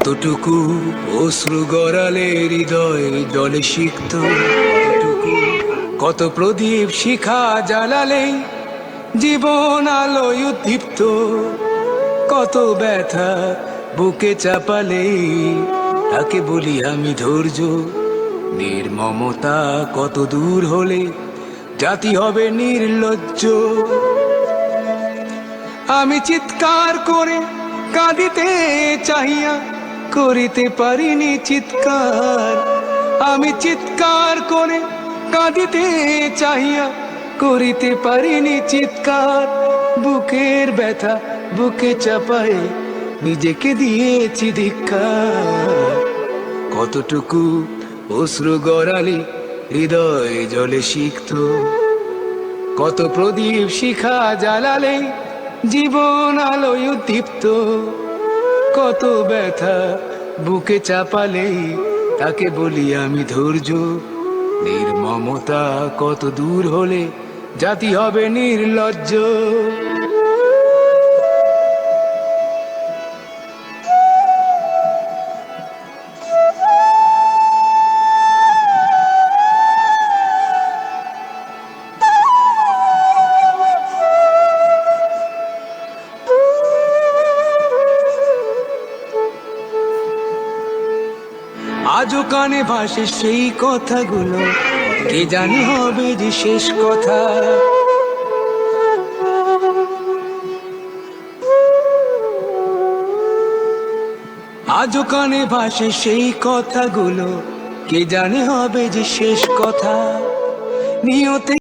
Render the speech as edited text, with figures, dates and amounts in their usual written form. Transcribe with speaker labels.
Speaker 1: কতটুকু অশ্রু গড়ালে হৃদয় জলে সিক্ত, কতটুকু কত প্রদীপ শিখা জ্বালালে জীবন আলোয় উদ্দীপ্ত, কত ব্যথা বুকে চাপালে তাকে বলি আমি ধৈর্য। নির্মমতা কত দূর হলে জাতি হবে নির্লজ্জ। আমি চিৎকার করে কাঁদিতে চাহিয়া করিতে পারিনি চিৎকার, আমি চিৎকার করে কাঁদিতে চাহিয়া করিতে পারিনি চিৎকার। বুকের ব্যথা বুকে চাপায়ে নিজেকে দিয়েছি ধিক্কার। কতটুকু অশ্রু গড়ালে হৃদয় জলে সিক্ত, কত প্রদীপ শিখা জ্বালালে জীবন আলোয় উদ্দীপ্ত, কত ব্যথা বুকে চাপালে তাকে বলি আমি ধৈর্য। নির্মমতা কত দূর হলে জাতি হবে নির্লজ্জ। আজও কানে ভাসে সেই কথাগুলো, কে জানি হবে যে শেষ কথা। আজও কানে ভাসে সেই কথাগুলো, কে জানি হবে যে শেষ কথা। নিয়তে